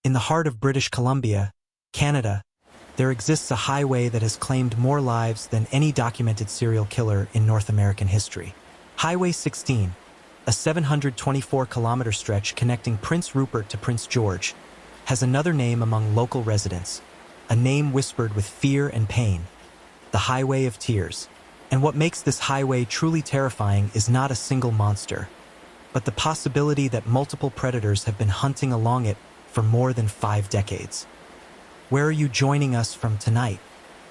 In the heart of British Columbia, Canada, there exists a highway that has claimed more lives than any documented serial killer in North American history. Highway 16, a 724-kilometer stretch connecting Prince Rupert to Prince George, has another name among local residents, a name whispered with fear and pain, the Highway of Tears. And what makes this highway truly terrifying is not a single monster, but the possibility that multiple predators have been hunting along it for more than 5 decades. Where are you joining us from tonight?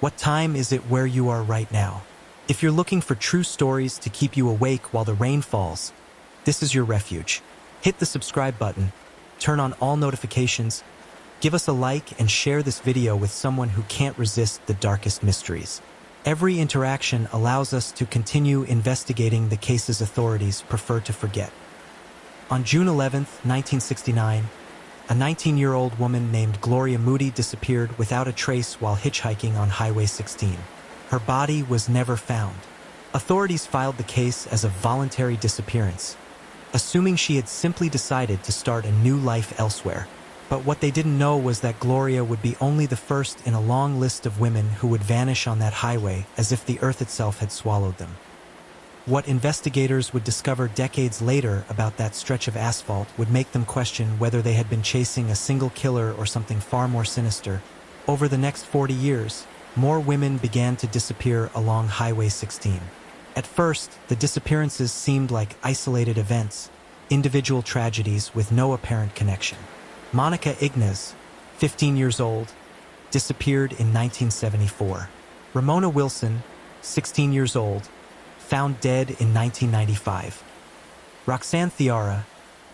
What time is it where you are right now? If you're looking for true stories to keep you awake while the rain falls, this is your refuge. Hit the subscribe button, turn on all notifications, give us a like, and share this video with someone who can't resist the darkest mysteries. Every interaction allows us to continue investigating the cases authorities prefer to forget. On June 11, 1969, a 19-year-old woman named Gloria Moody disappeared without a trace while hitchhiking on Highway 16. Her body was never found. Authorities filed the case as a voluntary disappearance, assuming she had simply decided to start a new life elsewhere. But what they didn't know was that Gloria would be only the first in a long list of women who would vanish on that highway as if the earth itself had swallowed them. What investigators would discover decades later about that stretch of asphalt would make them question whether they had been chasing a single killer or something far more sinister. Over the next 40 years, more women began to disappear along Highway 16. At first, the disappearances seemed like isolated events, individual tragedies with no apparent connection. Monica Ignaz, 15 years old, disappeared in 1974. Ramona Wilson, 16 years old, found dead in 1995. Roxanne Thiara,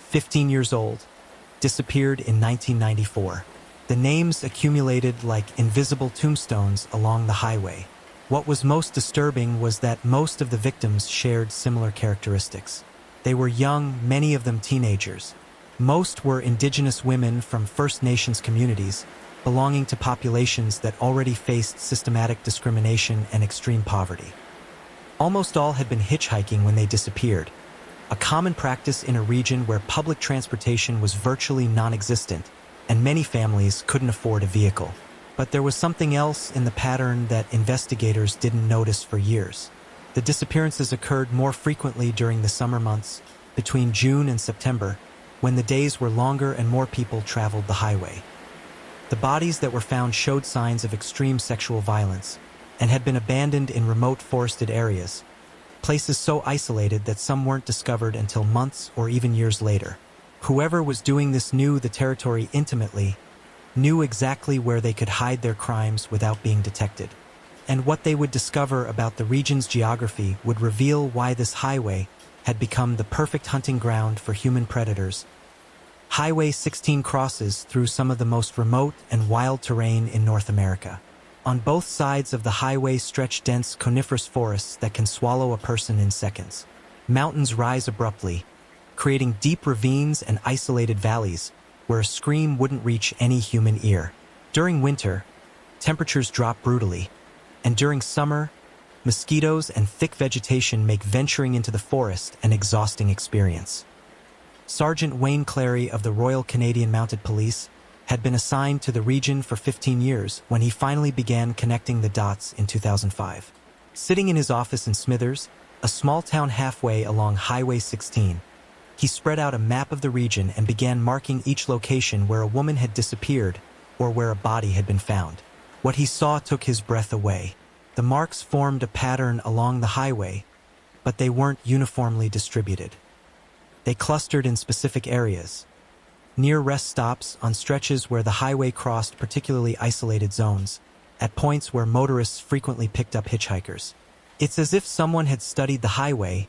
15 years old, disappeared in 1994. The names accumulated like invisible tombstones along the highway. What was most disturbing was that most of the victims shared similar characteristics. They were young, many of them teenagers. Most were indigenous women from First Nations communities, belonging to populations that already faced systematic discrimination and extreme poverty. Almost all had been hitchhiking when they disappeared, a common practice in a region where public transportation was virtually non-existent, and many families couldn't afford a vehicle. But there was something else in the pattern that investigators didn't notice for years. The disappearances occurred more frequently during the summer months, between June and September, when the days were longer and more people traveled the highway. The bodies that were found showed signs of extreme sexual violence and had been abandoned in remote forested areas, places so isolated that some weren't discovered until months or even years later. Whoever was doing this knew the territory intimately, knew exactly where they could hide their crimes without being detected. And what they would discover about the region's geography would reveal why this highway had become the perfect hunting ground for human predators. Highway 16 crosses through some of the most remote and wild terrain in North America. On both sides of the highway stretch dense coniferous forests that can swallow a person in seconds. Mountains rise abruptly, creating deep ravines and isolated valleys where a scream wouldn't reach any human ear. During winter, temperatures drop brutally, and during summer, mosquitoes and thick vegetation make venturing into the forest an exhausting experience. Sergeant Wayne Clary of the Royal Canadian Mounted Police had been assigned to the region for 15 years when he finally began connecting the dots in 2005. Sitting in his office in Smithers, a small town halfway along Highway 16, he spread out a map of the region and began marking each location where a woman had disappeared or where a body had been found. What he saw took his breath away. The marks formed a pattern along the highway, but they weren't uniformly distributed. They clustered in specific areas, near rest stops, on stretches where the highway crossed particularly isolated zones, at points where motorists frequently picked up hitchhikers. It's as if someone had studied the highway,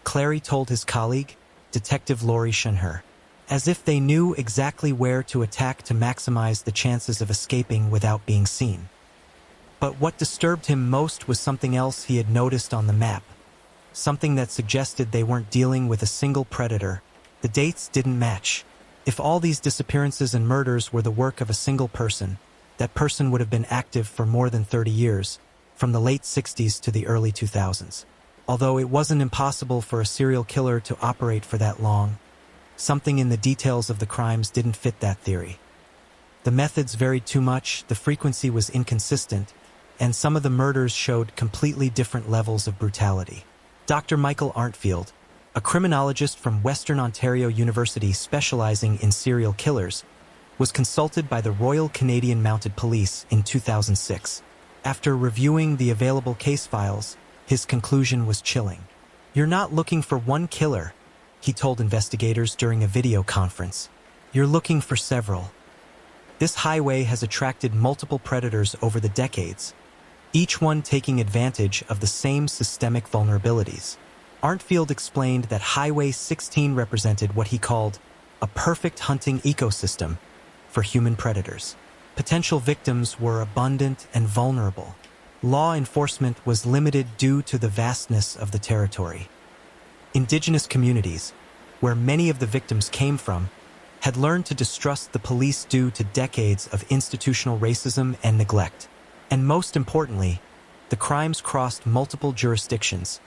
Clary told his colleague, Detective Laurie Schoenherr, as if they knew exactly where to attack to maximize the chances of escaping without being seen. But what disturbed him most was something else he had noticed on the map, something that suggested they weren't dealing with a single predator. The dates didn't match. If all these disappearances and murders were the work of a single person, that person would have been active for more than 30 years, from the late 60s to the early 2000s. Although it wasn't impossible for a serial killer to operate for that long, something in the details of the crimes didn't fit that theory. The methods varied too much, the frequency was inconsistent, and some of the murders showed completely different levels of brutality. Dr. Michael Arntfield, a criminologist from Western Ontario University specializing in serial killers, was consulted by the Royal Canadian Mounted Police in 2006. After reviewing the available case files, his conclusion was chilling. "You're not looking for one killer," he told investigators during a video conference. "You're looking for several." This highway has attracted multiple predators over the decades, each one taking advantage of the same systemic vulnerabilities. Arntfield explained that Highway 16 represented what he called a perfect hunting ecosystem for human predators. Potential victims were abundant and vulnerable. Law enforcement was limited due to the vastness of the territory. Indigenous communities, where many of the victims came from, had learned to distrust the police due to decades of institutional racism and neglect. And most importantly, the crimes crossed multiple jurisdictions,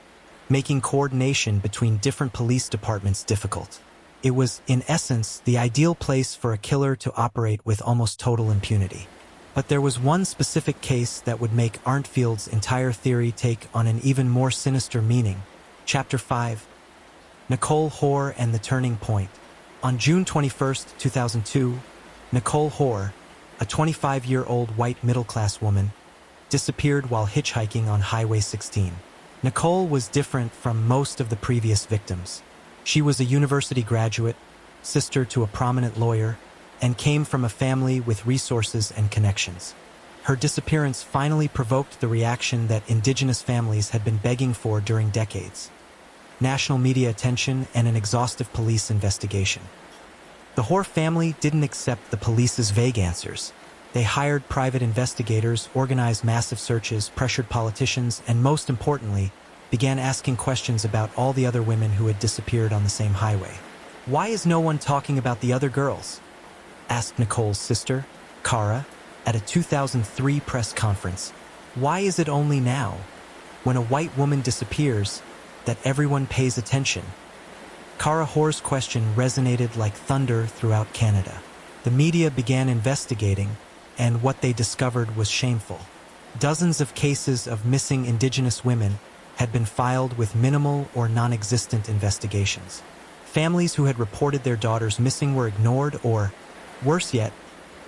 making coordination between different police departments difficult. It was, in essence, the ideal place for a killer to operate with almost total impunity. But there was one specific case that would make Arntfield's entire theory take on an even more sinister meaning. Chapter 5. Nicole Hoare and the Turning Point. On June 21, 2002, Nicole Hoare, a 25-year-old white middle-class woman, disappeared while hitchhiking on Highway 16. Nicole was different from most of the previous victims. She was a university graduate, sister to a prominent lawyer, and came from a family with resources and connections. Her disappearance finally provoked the reaction that Indigenous families had been begging for during decades: national media attention and an exhaustive police investigation. The Hoare family didn't accept the police's vague answers. They hired private investigators, organized massive searches, pressured politicians, and most importantly, began asking questions about all the other women who had disappeared on the same highway. "Why is no one talking about the other girls?" asked Nicole's sister, Cara, at a 2003 press conference. "Why is it only now, when a white woman disappears, that everyone pays attention?" Cara Hoare's question resonated like thunder throughout Canada. The media began investigating, and what they discovered was shameful. Dozens of cases of missing Indigenous women had been filed with minimal or non-existent investigations. Families who had reported their daughters missing were ignored or, worse yet,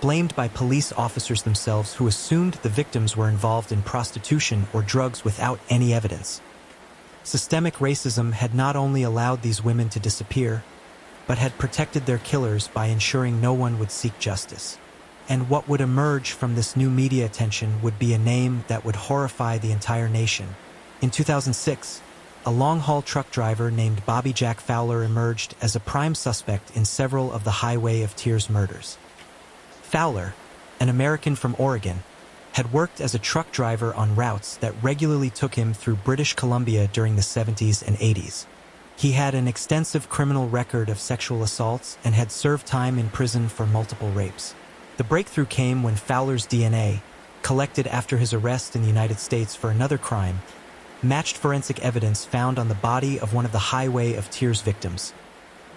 blamed by police officers themselves who assumed the victims were involved in prostitution or drugs without any evidence. Systemic racism had not only allowed these women to disappear, but had protected their killers by ensuring no one would seek justice. And what would emerge from this new media attention would be a name that would horrify the entire nation. In 2006, a long-haul truck driver named Bobby Jack Fowler emerged as a prime suspect in several of the Highway of Tears murders. Fowler, an American from Oregon, had worked as a truck driver on routes that regularly took him through British Columbia during the 70s and 80s. He had an extensive criminal record of sexual assaults and had served time in prison for multiple rapes. The breakthrough came when Fowler's DNA, collected after his arrest in the United States for another crime, matched forensic evidence found on the body of one of the Highway of Tears victims,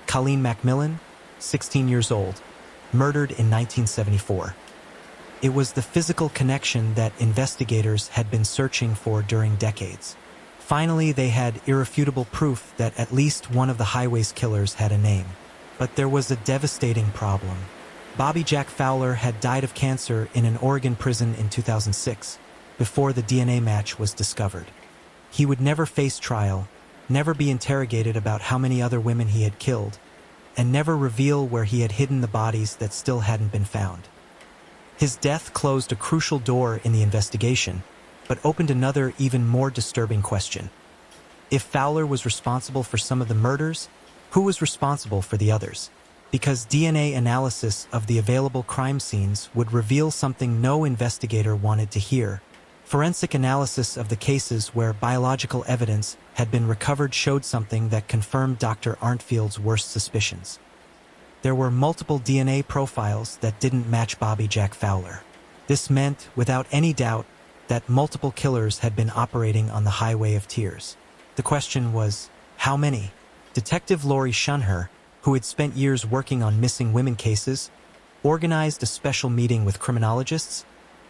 Colleen McMillan, 16 years old, murdered in 1974. It was the physical connection that investigators had been searching for during decades. Finally, they had irrefutable proof that at least one of the Highway's killers had a name. But there was a devastating problem. Bobby Jack Fowler had died of cancer in an Oregon prison in 2006, before the DNA match was discovered. He would never face trial, never be interrogated about how many other women he had killed, and never reveal where he had hidden the bodies that still hadn't been found. His death closed a crucial door in the investigation, but opened another, even more disturbing question. If Fowler was responsible for some of the murders, who was responsible for the others? Because DNA analysis of the available crime scenes would reveal something no investigator wanted to hear. Forensic analysis of the cases where biological evidence had been recovered showed something that confirmed Dr. Arntfield's worst suspicions. There were multiple DNA profiles that didn't match Bobby Jack Fowler. This meant, without any doubt, that multiple killers had been operating on the Highway of Tears. The question was, how many? Detective Laurie Shunher, who had spent years working on missing women cases, organized a special meeting with criminologists,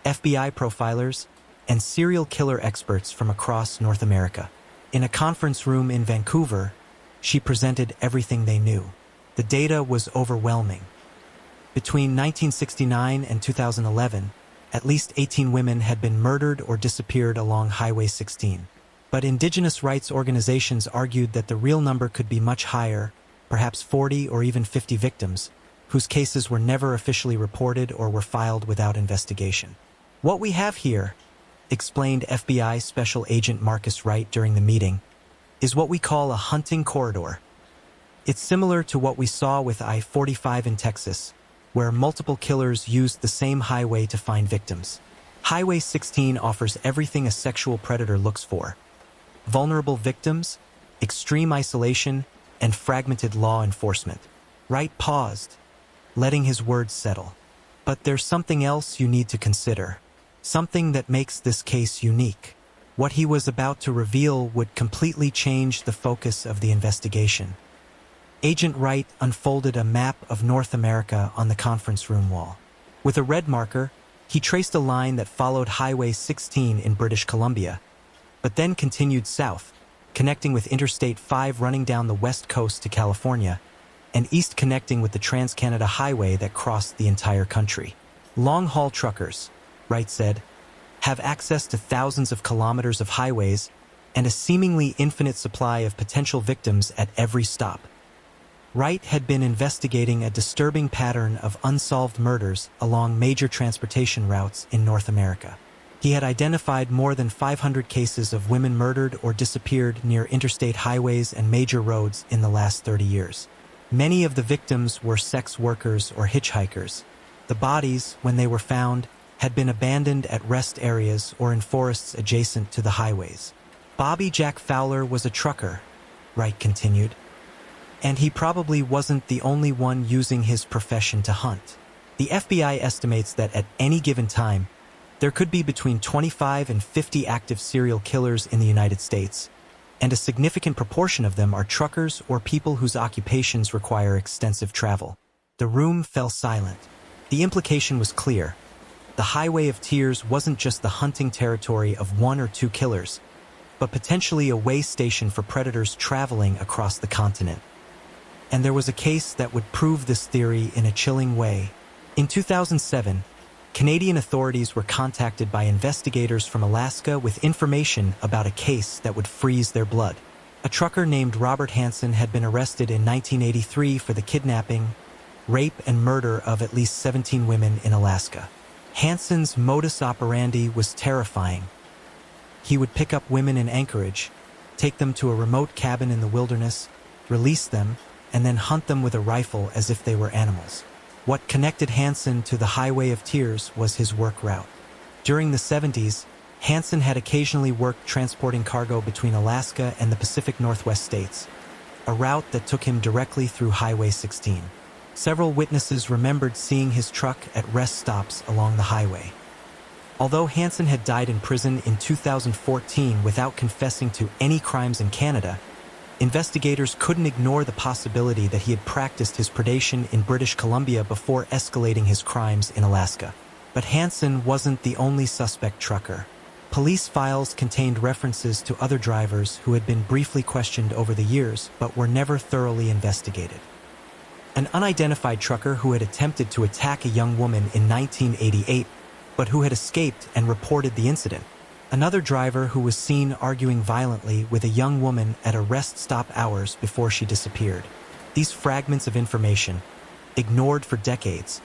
FBI profilers, and serial killer experts from across North America. In a conference room in Vancouver, she presented everything they knew. The data was overwhelming. Between 1969 and 2011, at least 18 women had been murdered or disappeared along Highway 16. But Indigenous rights organizations argued that the real number could be much higher, perhaps 40 or even 50 victims, whose cases were never officially reported or were filed without investigation. What we have here, explained FBI Special Agent Marcus Wright during the meeting, is what we call a hunting corridor. It's similar to what we saw with I-45 in Texas, where multiple killers used the same highway to find victims. Highway 16 offers everything a sexual predator looks for: vulnerable victims, extreme isolation, and fragmented law enforcement. Wright paused, letting his words settle. But there's something else you need to consider. Something that makes this case unique. What he was about to reveal would completely change the focus of the investigation. Agent Wright unfolded a map of North America on the conference room wall. With a red marker, he traced a line that followed Highway 16 in British Columbia, but then continued south, connecting with Interstate 5 running down the west coast to California, and east connecting with the Trans-Canada Highway that crossed the entire country. Long-haul truckers, Wright said, have access to thousands of kilometers of highways and a seemingly infinite supply of potential victims at every stop. Wright had been investigating a disturbing pattern of unsolved murders along major transportation routes in North America. He had identified more than 500 cases of women murdered or disappeared near interstate highways and major roads in the last 30 years. Many of the victims were sex workers or hitchhikers. The bodies, when they were found, had been abandoned at rest areas or in forests adjacent to the highways. Bobby Jack Fowler was a trucker, Wright continued, and he probably wasn't the only one using his profession to hunt. The FBI estimates that at any given time, there could be between 25 and 50 active serial killers in the United States, and a significant proportion of them are truckers or people whose occupations require extensive travel. The room fell silent. The implication was clear. The Highway of Tears wasn't just the hunting territory of one or two killers, but potentially a way station for predators traveling across the continent. And there was a case that would prove this theory in a chilling way. In 2007, Canadian authorities were contacted by investigators from Alaska with information about a case that would freeze their blood. A trucker named Robert Hansen had been arrested in 1983 for the kidnapping, rape, and murder of at least 17 women in Alaska. Hansen's modus operandi was terrifying. He would pick up women in Anchorage, take them to a remote cabin in the wilderness, release them, and then hunt them with a rifle as if they were animals. What connected Hansen to the Highway of Tears was his work route. During the 70s, Hansen had occasionally worked transporting cargo between Alaska and the Pacific Northwest states, a route that took him directly through Highway 16. Several witnesses remembered seeing his truck at rest stops along the highway. Although Hansen had died in prison in 2014 without confessing to any crimes in Canada, investigators couldn't ignore the possibility that he had practiced his predation in British Columbia before escalating his crimes in Alaska. But Hansen wasn't the only suspect trucker. Police files contained references to other drivers who had been briefly questioned over the years but were never thoroughly investigated. An unidentified trucker who had attempted to attack a young woman in 1988, but who had escaped and reported the incident. Another driver who was seen arguing violently with a young woman at a rest stop hours before she disappeared. These fragments of information, ignored for decades,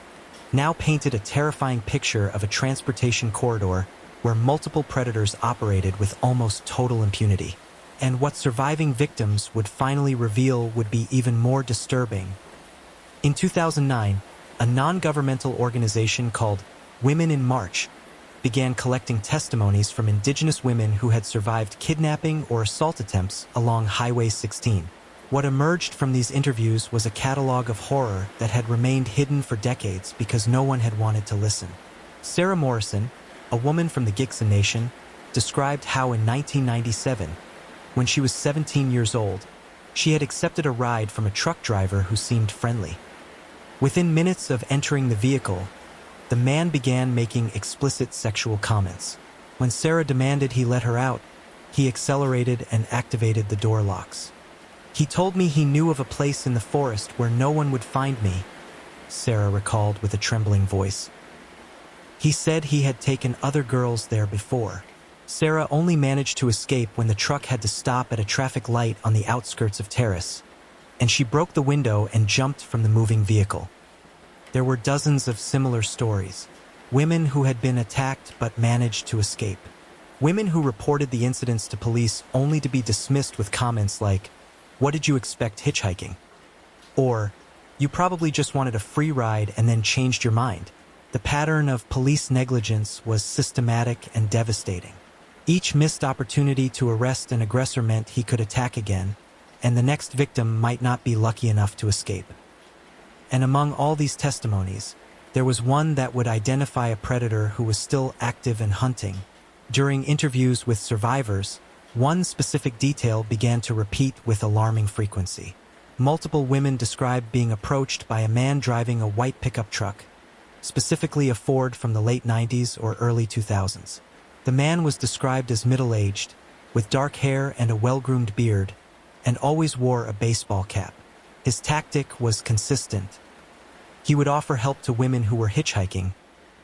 now painted a terrifying picture of a transportation corridor where multiple predators operated with almost total impunity. And what surviving victims would finally reveal would be even more disturbing. In 2009, a non-governmental organization called Women in March began collecting testimonies from Indigenous women who had survived kidnapping or assault attempts along Highway 16. What emerged from these interviews was a catalog of horror that had remained hidden for decades because no one had wanted to listen. Sarah Morrison, a woman from the Gitxsan Nation, described how in 1997, when she was 17 years old, she had accepted a ride from a truck driver who seemed friendly. Within minutes of entering the vehicle, the man began making explicit sexual comments. When Sarah demanded he let her out, he accelerated and activated the door locks. "He told me he knew of a place in the forest where no one would find me," Sarah recalled with a trembling voice. "He said he had taken other girls there before." Sarah only managed to escape when the truck had to stop at a traffic light on the outskirts of Terrace, and she broke the window and jumped from the moving vehicle. There were dozens of similar stories. Women who had been attacked but managed to escape. Women who reported the incidents to police only to be dismissed with comments like, "What did you expect hitchhiking?" Or, "You probably just wanted a free ride and then changed your mind." The pattern of police negligence was systematic and devastating. Each missed opportunity to arrest an aggressor meant he could attack again, and the next victim might not be lucky enough to escape. And among all these testimonies, there was one that would identify a predator who was still active and hunting. During interviews with survivors, one specific detail began to repeat with alarming frequency. Multiple women described being approached by a man driving a white pickup truck, specifically a Ford from the late 90s or early 2000s. The man was described as middle-aged, with dark hair and a well-groomed beard, and always wore a baseball cap. His tactic was consistent. He would offer help to women who were hitchhiking,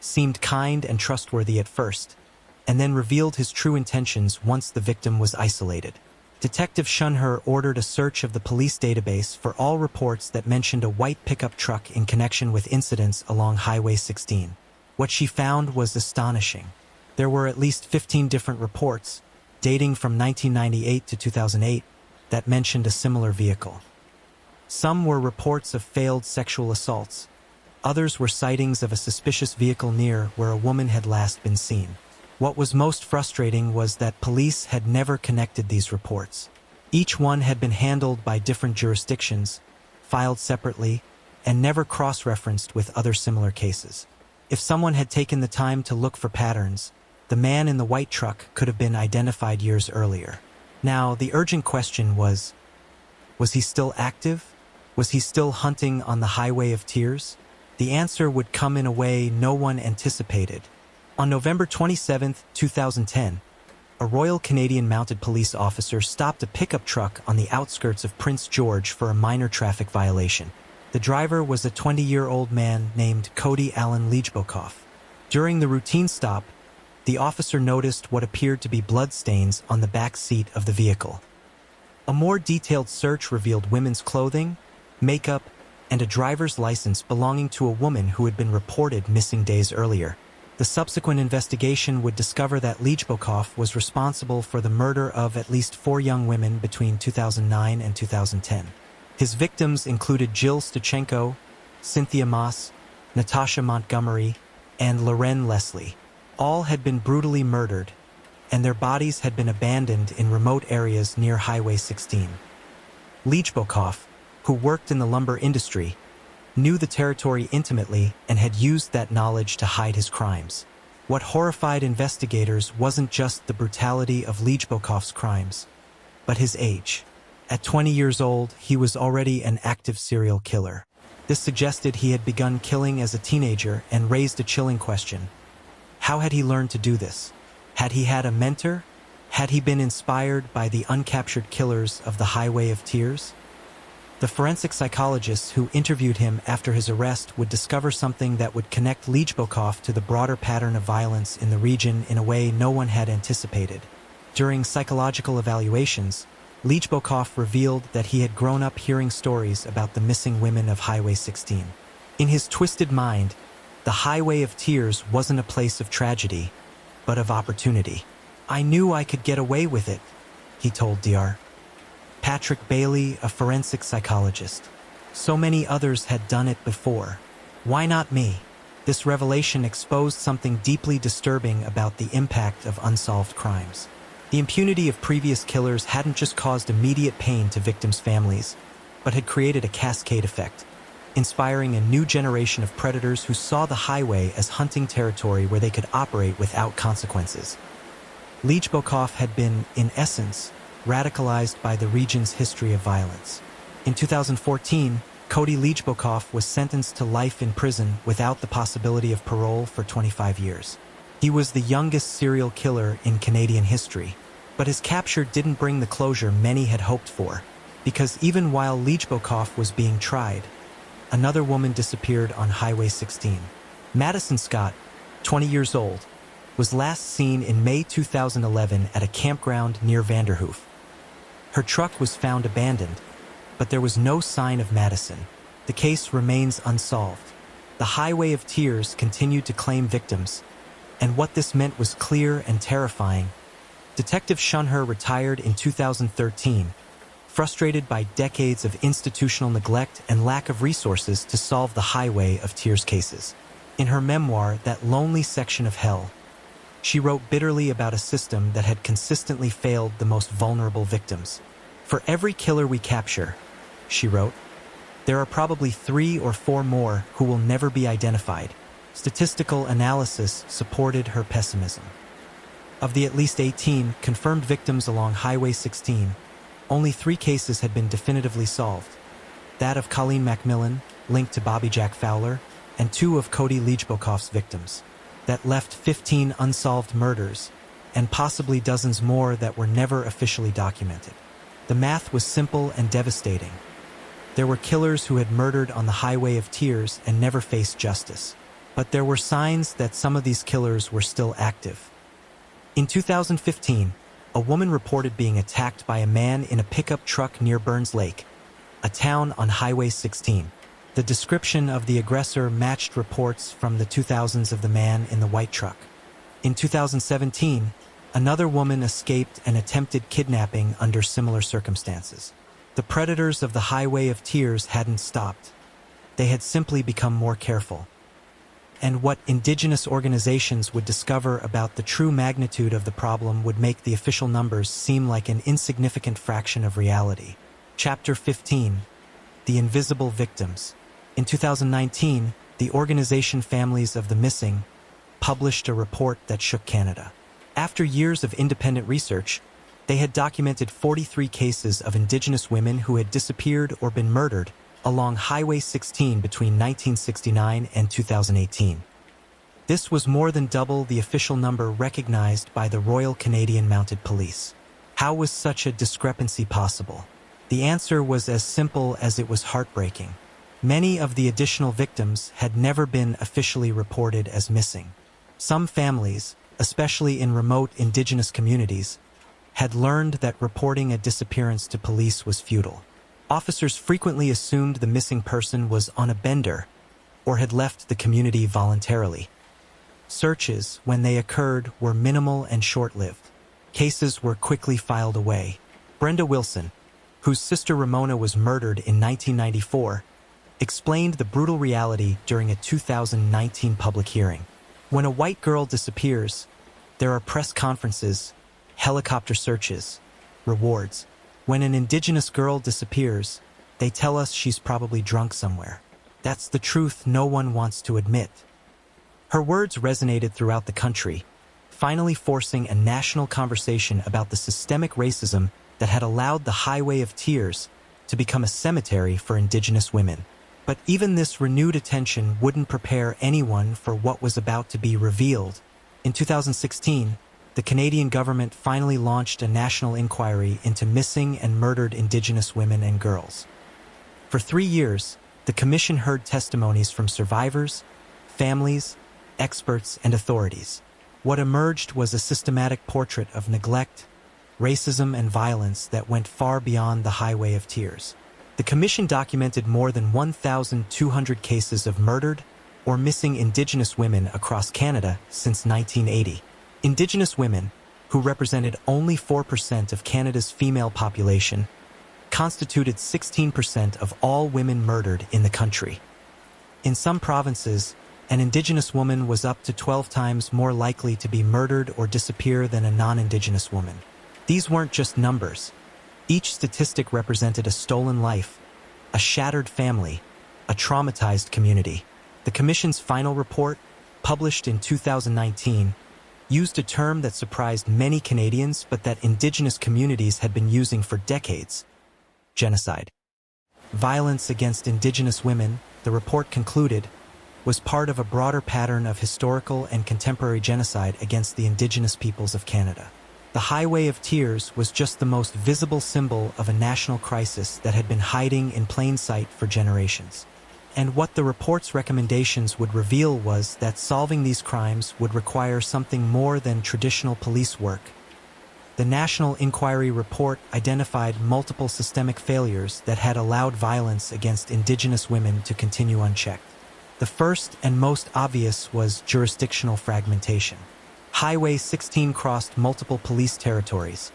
seemed kind and trustworthy at first, and then revealed his true intentions once the victim was isolated. Detective Shunher ordered a search of the police database for all reports that mentioned a white pickup truck in connection with incidents along Highway 16. What she found was astonishing. There were at least 15 different reports, dating from 1998 to 2008, that mentioned a similar vehicle. Some were reports of failed sexual assaults. Others were sightings of a suspicious vehicle near where a woman had last been seen. What was most frustrating was that police had never connected these reports. Each one had been handled by different jurisdictions, filed separately, and never cross-referenced with other similar cases. If someone had taken the time to look for patterns, the man in the white truck could have been identified years earlier. Now, the urgent question was he still active? Was he still hunting on the Highway of Tears? The answer would come in a way no one anticipated. On November 27, 2010, a Royal Canadian Mounted Police officer stopped a pickup truck on the outskirts of Prince George for a minor traffic violation. The driver was a 20-year-old man named Cody Allen Leijbokoff. During the routine stop, the officer noticed what appeared to be bloodstains on the back seat of the vehicle. A more detailed search revealed women's clothing, makeup, and a driver's license belonging to a woman who had been reported missing days earlier. The subsequent investigation would discover that Leijbokoff was responsible for the murder of at least 4 young women between 2009 and 2010. His victims included Jill Stachenko, Cynthia Moss, Natasha Montgomery, and Loren Leslie. All had been brutally murdered, and their bodies had been abandoned in remote areas near Highway 16. Leijbokoff, who worked in the lumber industry, knew the territory intimately and had used that knowledge to hide his crimes. What horrified investigators wasn't just the brutality of Leijbokoff's crimes, but his age. At 20 years old, he was already an active serial killer. This suggested he had begun killing as a teenager and raised a chilling question. How had he learned to do this? Had he had a mentor? Had he been inspired by the uncaptured killers of the Highway of Tears? The forensic psychologists who interviewed him after his arrest would discover something that would connect Leijbokoff to the broader pattern of violence in the region in a way no one had anticipated. During psychological evaluations, Leijbokoff revealed that he had grown up hearing stories about the missing women of Highway 16. In his twisted mind, the Highway of Tears wasn't a place of tragedy, but of opportunity. "I knew I could get away with it," he told DR. Patrick Bailey, a forensic psychologist. "So many others had done it before. Why not me?" This revelation exposed something deeply disturbing about the impact of unsolved crimes. The impunity of previous killers hadn't just caused immediate pain to victims' families, but had created a cascade effect, inspiring a new generation of predators who saw the highway as hunting territory where they could operate without consequences. Leijbokoff had been, in essence, radicalized by the region's history of violence. In 2014, Cody Lejbokov was sentenced to life in prison without the possibility of parole for 25 years. He was the youngest serial killer in Canadian history, but his capture didn't bring the closure many had hoped for, because even while Lejbokov was being tried, another woman disappeared on Highway 16. Madison Scott, 20 years old, was last seen in May 2011 at a campground near Vanderhoof. Her truck was found abandoned, but there was no sign of Madison. The case remains unsolved. The Highway of Tears continued to claim victims, and what this meant was clear and terrifying. Detective Shunher retired in 2013, frustrated by decades of institutional neglect and lack of resources to solve the Highway of Tears cases. In her memoir, That Lonely Section of Hell, she wrote bitterly about a system that had consistently failed the most vulnerable victims. For every killer we capture, she wrote, there are probably 3 or 4 more who will never be identified. Statistical analysis supported her pessimism. Of the at least 18 confirmed victims along Highway 16, only 3 cases had been definitively solved. That of Colleen McMillan, linked to Bobby Jack Fowler, and 2 of Cody Lejbokov's victims. That left 15 unsolved murders, and possibly dozens more that were never officially documented. The math was simple and devastating. There were killers who had murdered on the Highway of Tears and never faced justice. But there were signs that some of these killers were still active. In 2015, a woman reported being attacked by a man in a pickup truck near Burns Lake, a town on Highway 16. The description of the aggressor matched reports from the 2000s of the man in the white truck. In 2017, another woman escaped an attempted kidnapping under similar circumstances. The predators of the Highway of Tears hadn't stopped. They had simply become more careful. And what indigenous organizations would discover about the true magnitude of the problem would make the official numbers seem like an insignificant fraction of reality. Chapter 15. The Invisible Victims. In 2019, the organization Families of the Missing published a report that shook Canada. After years of independent research, they had documented 43 cases of Indigenous women who had disappeared or been murdered along Highway 16 between 1969 and 2018. This was more than double the official number recognized by the Royal Canadian Mounted Police. How was such a discrepancy possible? The answer was as simple as it was heartbreaking. Many of the additional victims had never been officially reported as missing. Some families, especially in remote Indigenous communities, had learned that reporting a disappearance to police was futile. Officers frequently assumed the missing person was on a bender or had left the community voluntarily. Searches, when they occurred, were minimal and short-lived. Cases were quickly filed away. Brenda Wilson, whose sister Ramona was murdered in 1994, explained the brutal reality during a 2019 public hearing. When a white girl disappears, there are press conferences, helicopter searches, rewards. When an Indigenous girl disappears, they tell us she's probably drunk somewhere. That's the truth no one wants to admit. Her words resonated throughout the country, finally forcing a national conversation about the systemic racism that had allowed the Highway of Tears to become a cemetery for Indigenous women. But even this renewed attention wouldn't prepare anyone for what was about to be revealed. In 2016, the Canadian government finally launched a national inquiry into missing and murdered Indigenous women and girls. For 3 years, the Commission heard testimonies from survivors, families, experts, and authorities. What emerged was a systematic portrait of neglect, racism, and violence that went far beyond the Highway of Tears. The Commission documented more than 1,200 cases of murdered or missing Indigenous women across Canada since 1980. Indigenous women, who represented only 4% of Canada's female population, constituted 16% of all women murdered in the country. In some provinces, an Indigenous woman was up to 12 times more likely to be murdered or disappear than a non-Indigenous woman. These weren't just numbers. Each statistic represented a stolen life, a shattered family, a traumatized community. The Commission's final report, published in 2019, used a term that surprised many Canadians but that Indigenous communities had been using for decades: genocide. Violence against indigenous women, the report concluded, was part of a broader pattern of historical and contemporary genocide against the indigenous peoples of Canada. The Highway of Tears was just the most visible symbol of a national crisis that had been hiding in plain sight for generations. And what the report's recommendations would reveal was that solving these crimes would require something more than traditional police work. The National Inquiry Report identified multiple systemic failures that had allowed violence against Indigenous women to continue unchecked. The first and most obvious was jurisdictional fragmentation. Highway 16 crossed multiple police territories,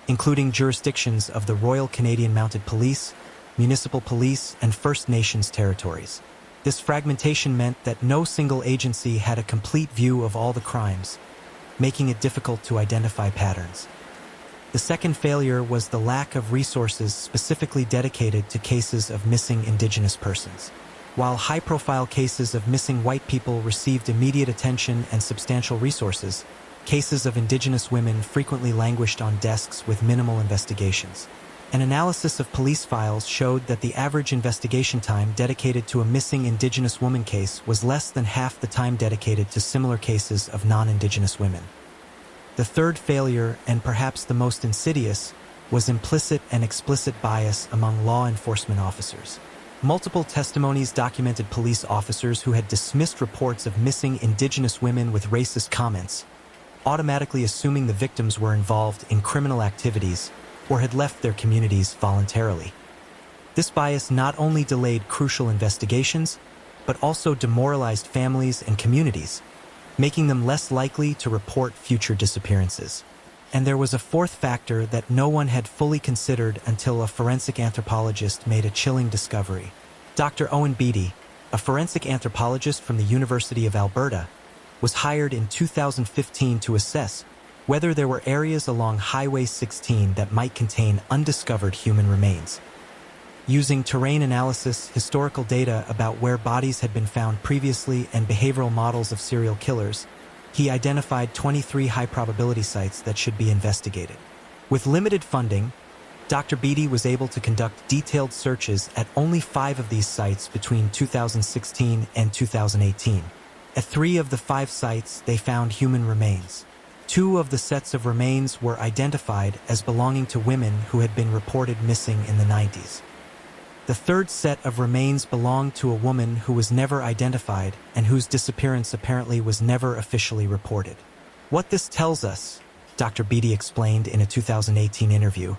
including jurisdictions of the Royal Canadian Mounted Police, municipal police, and First Nations territories. This fragmentation meant that no single agency had a complete view of all the crimes, making it difficult to identify patterns. The second failure was the lack of resources specifically dedicated to cases of missing Indigenous persons. While high-profile cases of missing white people received immediate attention and substantial resources, cases of Indigenous women frequently languished on desks with minimal investigations. An analysis of police files showed that the average investigation time dedicated to a missing Indigenous woman case was less than half the time dedicated to similar cases of non-Indigenous women. The third failure, and perhaps the most insidious, was implicit and explicit bias among law enforcement officers. Multiple testimonies documented police officers who had dismissed reports of missing Indigenous women with racist comments, automatically assuming the victims were involved in criminal activities or had left their communities voluntarily. This bias not only delayed crucial investigations, but also demoralized families and communities, making them less likely to report future disappearances. And there was a fourth factor that no one had fully considered until a forensic anthropologist made a chilling discovery. Dr. Owen Beattie, a forensic anthropologist from the University of Alberta, was hired in 2015 to assess whether there were areas along Highway 16 that might contain undiscovered human remains. Using terrain analysis, historical data about where bodies had been found previously, and behavioral models of serial killers, he identified 23 high-probability sites that should be investigated. With limited funding, Dr. Beattie was able to conduct detailed searches at only 5 of these sites between 2016 and 2018. At 3 of the 5 sites, they found human remains. 2 of the sets of remains were identified as belonging to women who had been reported missing in the 90s. The third set of remains belonged to a woman who was never identified and whose disappearance apparently was never officially reported. What this tells us, Dr. Beattie explained in a 2018 interview,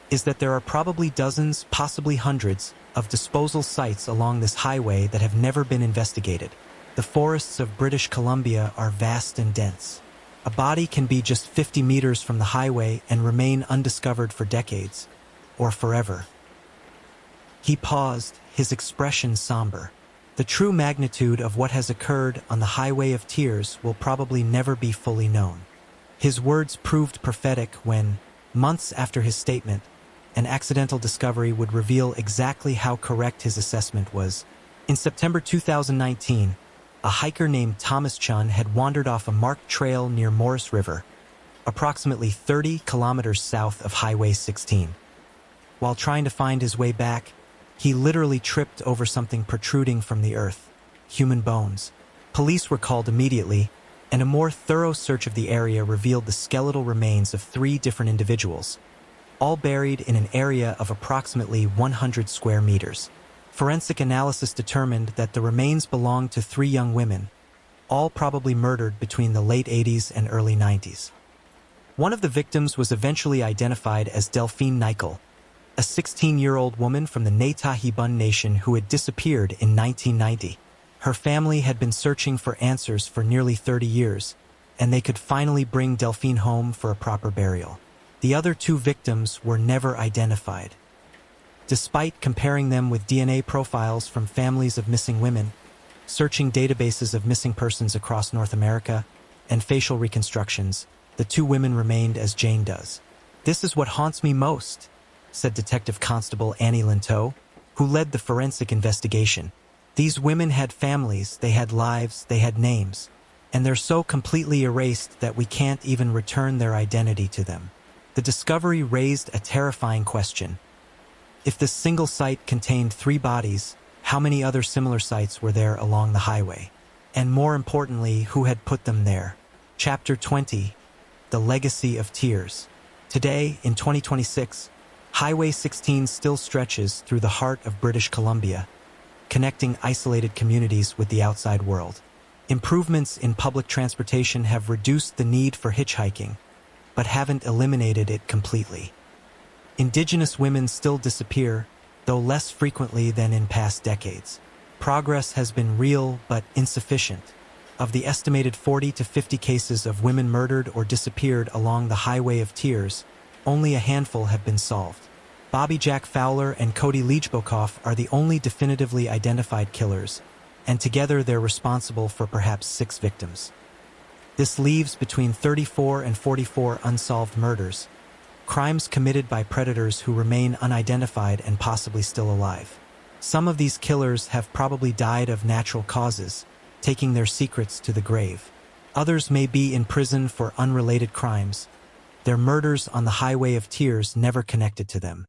is that there are probably dozens, possibly hundreds, of disposal sites along this highway that have never been investigated. The forests of British Columbia are vast and dense. A body can be just 50 meters from the highway and remain undiscovered for decades, or forever. He paused, his expression somber. The true magnitude of what has occurred on the Highway of Tears will probably never be fully known. His words proved prophetic when, months after his statement, an accidental discovery would reveal exactly how correct his assessment was. In September 2019, a hiker named Thomas Chun had wandered off a marked trail near Morris River, approximately 30 kilometers south of Highway 16. While trying to find his way back, he literally tripped over something protruding from the earth, human bones. Police were called immediately, and a more thorough search of the area revealed the skeletal remains of 3 different individuals, all buried in an area of approximately 100 square meters. Forensic analysis determined that the remains belonged to 3 young women, all probably murdered between the late 80s and early 90s. One of the victims was eventually identified as Delphine Nichol, a 16-year-old woman from the Natahi-Bun Nation who had disappeared in 1990. Her family had been searching for answers for nearly 30 years, and they could finally bring Delphine home for a proper burial. The other 2 victims were never identified. Despite comparing them with DNA profiles from families of missing women, searching databases of missing persons across North America, and facial reconstructions, the 2 women remained as Jane Does. "This is what haunts me most," said Detective Constable Annie Linteau, who led the forensic investigation. "These women had families, they had lives, they had names, and they're so completely erased that we can't even return their identity to them." The discovery raised a terrifying question. If this single site contained 3 bodies, how many other similar sites were there along the highway? And more importantly, who had put them there? Chapter 20. The Legacy of Tears. Today, in 2026, Highway 16 still stretches through the heart of British Columbia, connecting isolated communities with the outside world. Improvements in public transportation have reduced the need for hitchhiking, but haven't eliminated it completely. Indigenous women still disappear, though less frequently than in past decades. Progress has been real but insufficient. Of the estimated 40 to 50 cases of women murdered or disappeared along the Highway of Tears, only a handful have been solved. Bobby Jack Fowler and Cody Leachbokoff are the only definitively identified killers, and together they're responsible for perhaps 6 victims. This leaves between 34 and 44 unsolved murders, crimes committed by predators who remain unidentified and possibly still alive. Some of these killers have probably died of natural causes, taking their secrets to the grave. Others may be in prison for unrelated crimes, their murders on the Highway of Tears never connected to them.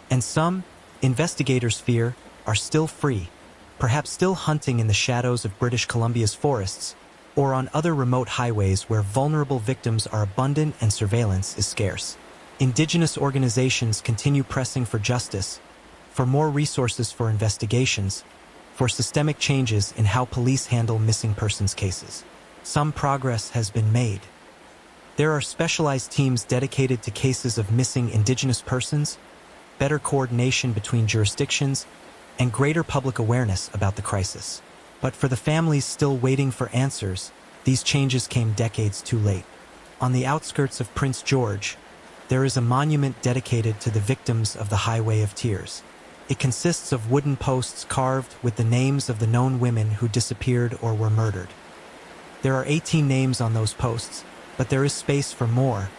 And some, investigators fear, are still free, perhaps still hunting in the shadows of British Columbia's forests, or on other remote highways where vulnerable victims are abundant and surveillance is scarce. Indigenous organizations continue pressing for justice, for more resources for investigations, for systemic changes in how police handle missing persons cases. Some progress has been made. There are specialized teams dedicated to cases of missing Indigenous persons, better coordination between jurisdictions, and greater public awareness about the crisis. But for the families still waiting for answers, these changes came decades too late. On the outskirts of Prince George, there is a monument dedicated to the victims of the Highway of Tears. It consists of wooden posts carved with the names of the known women who disappeared or were murdered. There are 18 names on those posts, but there is space for more,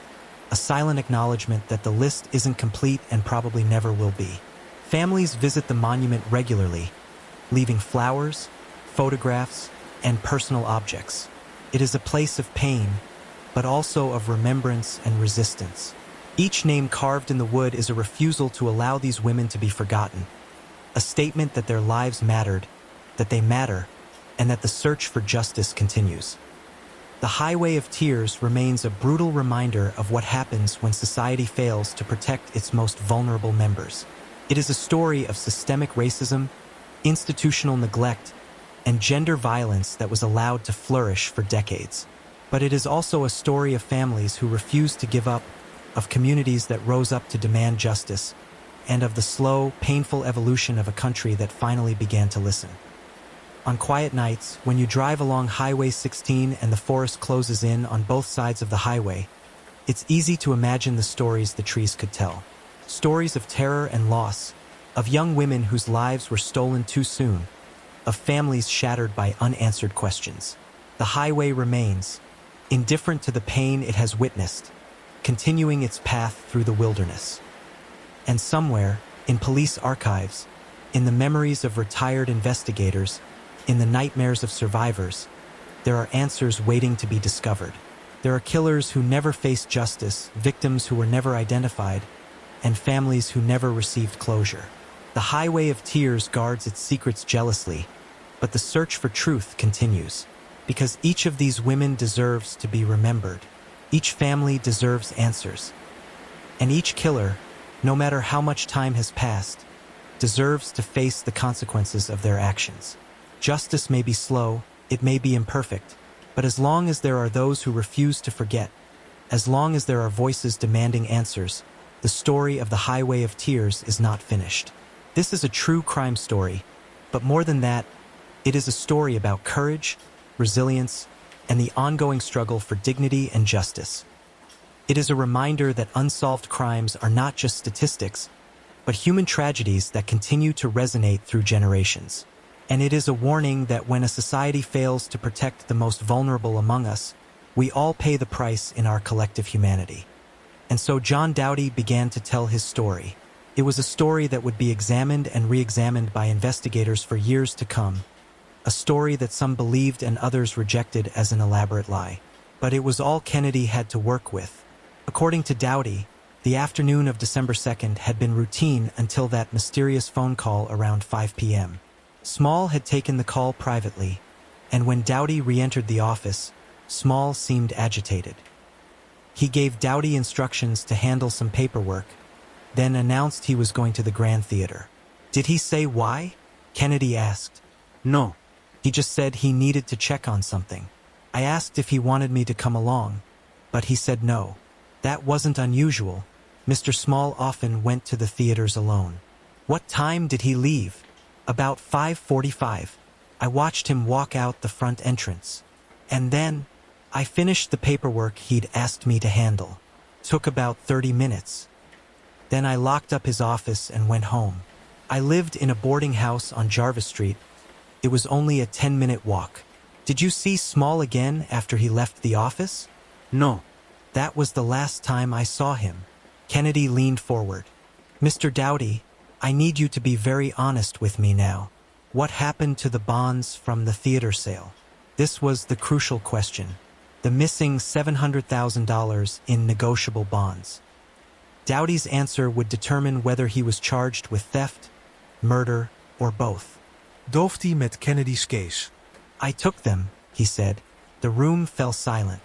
a silent acknowledgement that the list isn't complete and probably never will be. Families visit the monument regularly, leaving flowers, photographs, and personal objects. It is a place of pain, but also of remembrance and resistance. Each name carved in the wood is a refusal to allow these women to be forgotten, a statement that their lives mattered, that they matter, and that the search for justice continues. The Highway of Tears remains a brutal reminder of what happens when society fails to protect its most vulnerable members. It is a story of systemic racism, institutional neglect, and gender violence that was allowed to flourish for decades. But it is also a story of families who refused to give up, of communities that rose up to demand justice, and of the slow, painful evolution of a country that finally began to listen. On quiet nights, when you drive along Highway 16 and the forest closes in on both sides of the highway, it's easy to imagine the stories the trees could tell. Stories of terror and loss, of young women whose lives were stolen too soon, of families shattered by unanswered questions. The highway remains, indifferent to the pain it has witnessed, continuing its path through the wilderness. And somewhere, in police archives, in the memories of retired investigators, in the nightmares of survivors, there are answers waiting to be discovered. There are killers who never faced justice, victims who were never identified, and families who never received closure. The Highway of Tears guards its secrets jealously, but the search for truth continues. Because each of these women deserves to be remembered. Each family deserves answers. And each killer, no matter how much time has passed, deserves to face the consequences of their actions. Justice may be slow, it may be imperfect, but as long as there are those who refuse to forget, as long as there are voices demanding answers, the story of the Highway of Tears is not finished. This is a true crime story, but more than that, it is a story about courage, resilience, and the ongoing struggle for dignity and justice. It is a reminder that unsolved crimes are not just statistics, but human tragedies that continue to resonate through generations. And it is a warning that when a society fails to protect the most vulnerable among us, we all pay the price in our collective humanity. And so John Doughty began to tell his story. It was a story that would be examined and re-examined by investigators for years to come, a story that some believed and others rejected as an elaborate lie. But it was all Kennedy had to work with. According to Doughty, The afternoon of December 2nd had been routine until that mysterious phone call around 5 p.m. Small had taken the call privately, and when Dowdy re-entered the office, Small seemed agitated. He gave Dowdy instructions to handle some paperwork, then announced he was going to the Grand Theater. Did he say why? Kennedy asked. No. He just said he needed to check on something. I asked if he wanted me to come along, but he said no. That wasn't unusual. Mr. Small often went to the theaters alone. What time did he leave? About 5:45. I watched him walk out the front entrance. And then, I finished the paperwork he'd asked me to handle. Took about 30 minutes. Then I locked up his office and went home. I lived in a boarding house on Jarvis Street. It was only a 10-minute walk. Did you see Small again after he left the office? No. That was the last time I saw him. Kennedy leaned forward. Mr. Dowdy, I need you to be very honest with me now. What happened to the bonds from the theater sale? This was the crucial question. The missing $700,000 in negotiable bonds. Dowdy's answer would determine whether he was charged with theft, murder, or both. Dooft hij met Kennedy's case? I took them, he said. The room fell silent.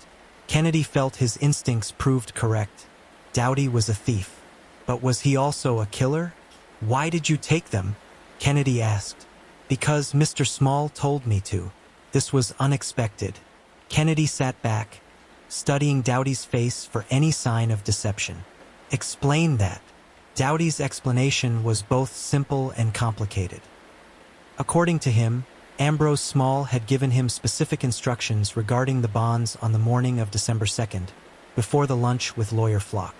Kennedy felt his instincts proved correct. Dowdy was a thief. But was he also a killer? Why did you take them? Kennedy asked. Because Mr. Small told me to. This was unexpected. Kennedy sat back, studying Dowdy's face for any sign of deception. Explain that. Dowdy's explanation was both simple and complicated. According to him, Ambrose Small had given him specific instructions regarding the bonds on the morning of December 2nd, before the lunch with Lawyer Flock.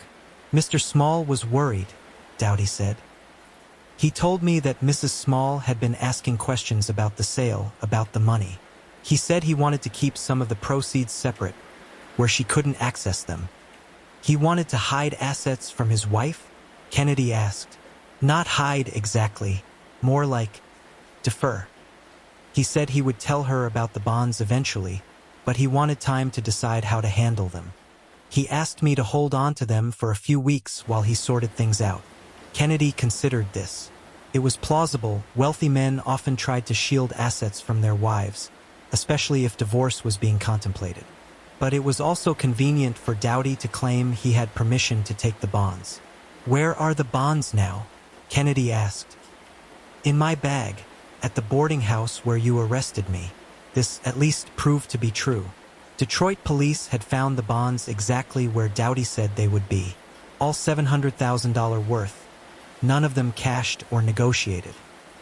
Mr. Small was worried, Dowdy said. He told me that Mrs. Small had been asking questions about the sale, about the money. He said he wanted to keep some of the proceeds separate, where she couldn't access them. He wanted to hide assets from his wife? Kennedy asked. Not hide exactly, more like defer. He said he would tell her about the bonds eventually, but he wanted time to decide how to handle them. He asked me to hold on to them for a few weeks while he sorted things out. Kennedy considered this. It was plausible. Wealthy men often tried to shield assets from their wives, especially if divorce was being contemplated. But it was also convenient for Dowdy to claim he had permission to take the bonds. Where are the bonds now? Kennedy asked. In my bag, at the boarding house where you arrested me. This at least proved to be true. Detroit police had found the bonds exactly where Dowdy said they would be. All $700,000 worth. None of them cashed or negotiated.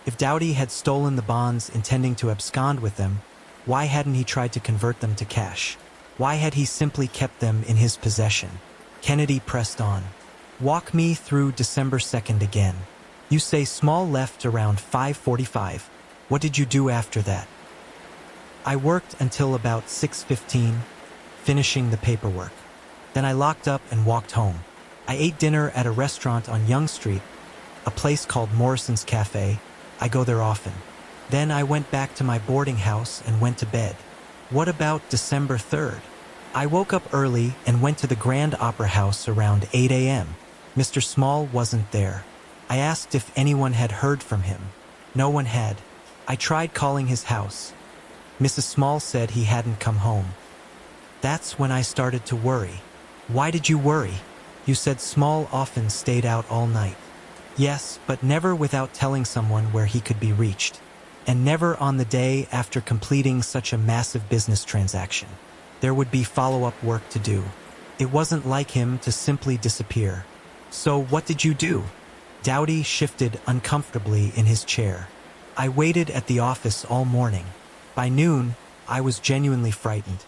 If Dowdy had stolen the bonds intending to abscond with them, why hadn't he tried to convert them to cash? Why had he simply kept them in his possession? Kennedy pressed on. Walk me through December 2nd again. You say Small left around 5:45. What did you do after that? I worked until about 6:15, finishing the paperwork. Then I locked up and walked home. I ate dinner at a restaurant on Yonge Street, a place called Morrison's Cafe. I go there often. Then I went back to my boarding house and went to bed. What about December 3rd? I woke up early and went to the Grand Opera House around 8 a.m. Mr. Small wasn't there. I asked if anyone had heard from him. No one had. I tried calling his house. Mrs. Small said he hadn't come home. That's when I started to worry. Why did you worry? You said Small often stayed out all night. Yes, but never without telling someone where he could be reached. And never on the day after completing such a massive business transaction. There would be follow-up work to do. It wasn't like him to simply disappear. So what did you do? Dowdy shifted uncomfortably in his chair. I waited at the office all morning. By noon, I was genuinely frightened.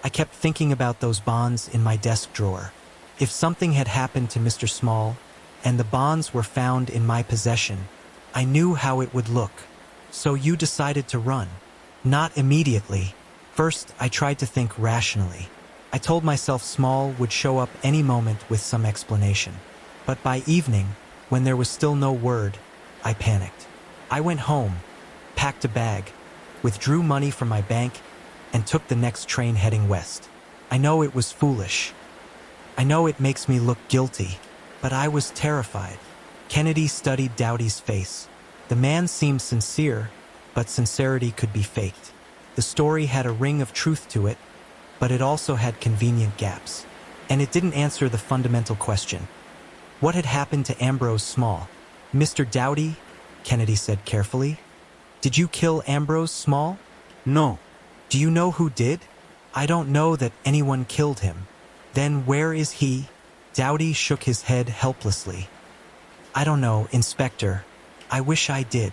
I kept thinking about those bonds in my desk drawer. If something had happened to Mr. Small, and the bonds were found in my possession, I knew how it would look. So you decided to run. Not immediately. First, I tried to think rationally. I told myself Small would show up any moment with some explanation. But by evening, when there was still no word, I panicked. I went home, packed a bag, withdrew money from my bank, and took the next train heading west. I know it was foolish. I know it makes me look guilty, but I was terrified. Kennedy studied Doughty's face. The man seemed sincere, but sincerity could be faked. The story had a ring of truth to it, but it also had convenient gaps. And it didn't answer the fundamental question. What had happened to Ambrose Small? Mr. Doughty, Kennedy said carefully. Did you kill Ambrose Small? No. Do you know who did? I don't know that anyone killed him. Then where is he? Doughty shook his head helplessly. I don't know, Inspector. I wish I did.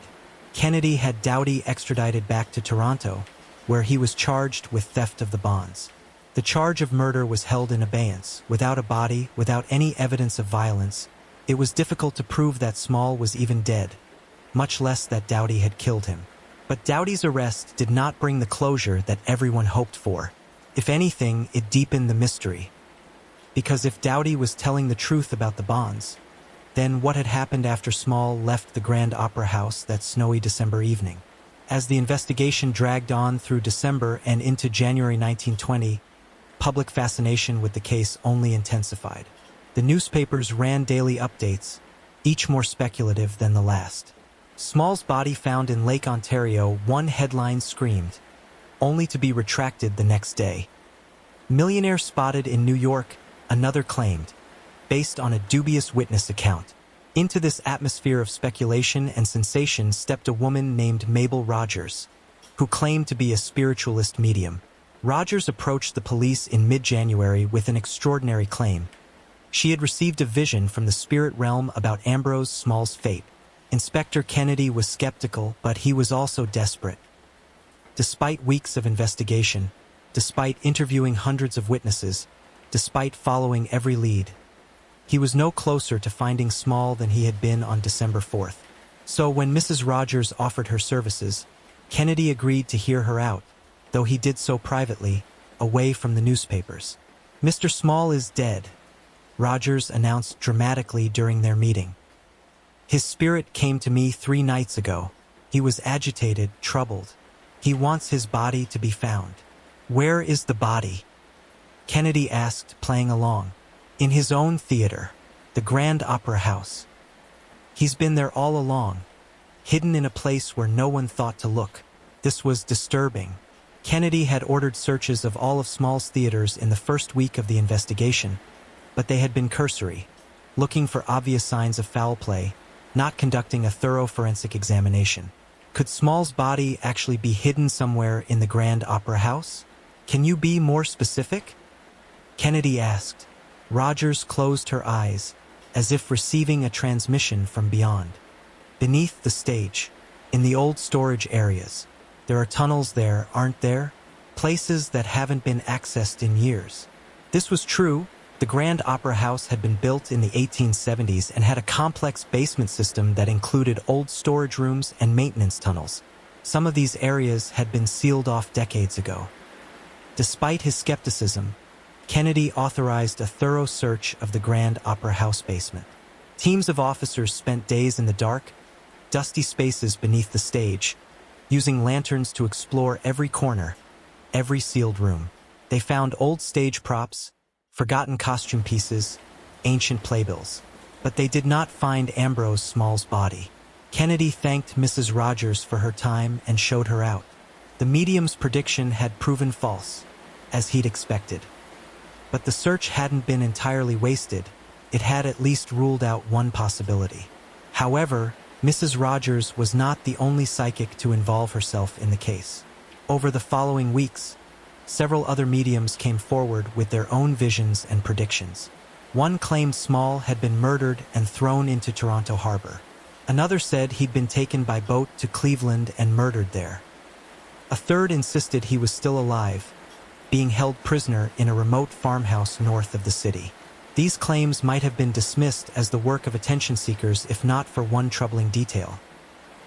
Kennedy had Doughty extradited back to Toronto, where he was charged with theft of the bonds. The charge of murder was held in abeyance, without a body, without any evidence of violence. It was difficult to prove that Small was even dead, much less that Doughty had killed him. But Doughty's arrest did not bring the closure that everyone hoped for. If anything, it deepened the mystery. Because if Doughty was telling the truth about the bonds, then what had happened after Small left the Grand Opera House that snowy December evening? As the investigation dragged on through December and into January 1920, public fascination with the case only intensified. The newspapers ran daily updates, each more speculative than the last. Small's body found in Lake Ontario, one headline screamed, only to be retracted the next day. Millionaire spotted in New York, another claimed, based on a dubious witness account. Into this atmosphere of speculation and sensation stepped a woman named Mabel Rogers, who claimed to be a spiritualist medium. Rogers approached the police in mid-January with an extraordinary claim. She had received a vision from the spirit realm about Ambrose Small's fate. Inspector Kennedy was skeptical, but he was also desperate. Despite weeks of investigation, despite interviewing hundreds of witnesses, despite following every lead, he was no closer to finding Small than he had been on December 4th. So when Mrs. Rogers offered her services, Kennedy agreed to hear her out, though he did so privately, away from the newspapers. Mr. Small is dead, Rogers announced dramatically during their meeting. His spirit came to me 3 nights ago. He was agitated, troubled. He wants his body to be found. Where is the body? Kennedy asked, playing along. In his own theater, the Grand Opera House. He's been there all along, hidden in a place where no one thought to look. This was disturbing. Kennedy had ordered searches of all of Small's theaters in the first week of the investigation, but they had been cursory, looking for obvious signs of foul play, not conducting a thorough forensic examination. Could Small's body actually be hidden somewhere in the Grand Opera House? Can you be more specific? Kennedy asked. Rogers closed her eyes, as if receiving a transmission from beyond. Beneath the stage, in the old storage areas, there are tunnels there, aren't there? Places that haven't been accessed in years. This was true. The Grand Opera House had been built in the 1870s and had a complex basement system that included old storage rooms and maintenance tunnels. Some of these areas had been sealed off decades ago. Despite his skepticism, Kennedy authorized a thorough search of the Grand Opera House basement. Teams of officers spent days in the dark, dusty spaces beneath the stage, using lanterns to explore every corner, every sealed room. They found old stage props, forgotten costume pieces, ancient playbills. But they did not find Ambrose Small's body. Kennedy thanked Mrs. Rogers for her time and showed her out. The medium's prediction had proven false, as he'd expected. But the search hadn't been entirely wasted. It had at least ruled out one possibility. However, Mrs. Rogers was not the only psychic to involve herself in the case. Over the following weeks, several other mediums came forward with their own visions and predictions. One claimed Small had been murdered and thrown into Toronto Harbor. Another said he'd been taken by boat to Cleveland and murdered there. A third insisted he was still alive, being held prisoner in a remote farmhouse north of the city. These claims might have been dismissed as the work of attention seekers if not for one troubling detail.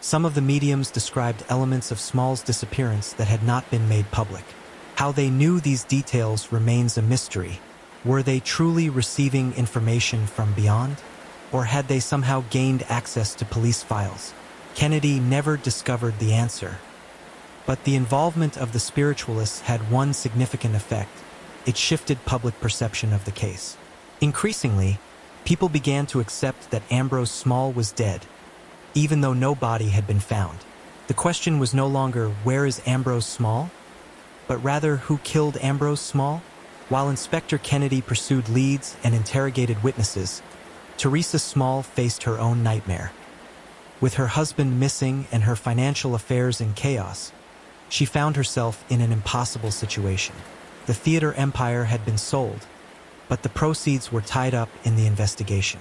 Some of the mediums described elements of Small's disappearance that had not been made public. How they knew these details remains a mystery. Were they truly receiving information from beyond? Or had they somehow gained access to police files? Kennedy never discovered the answer. But the involvement of the spiritualists had one significant effect. It shifted public perception of the case. Increasingly, people began to accept that Ambrose Small was dead, even though no body had been found. The question was no longer, where is Ambrose Small? But rather, who killed Ambrose Small? While Inspector Kennedy pursued leads and interrogated witnesses, Teresa Small faced her own nightmare. With her husband missing and her financial affairs in chaos, she found herself in an impossible situation. The theater empire had been sold, but the proceeds were tied up in the investigation.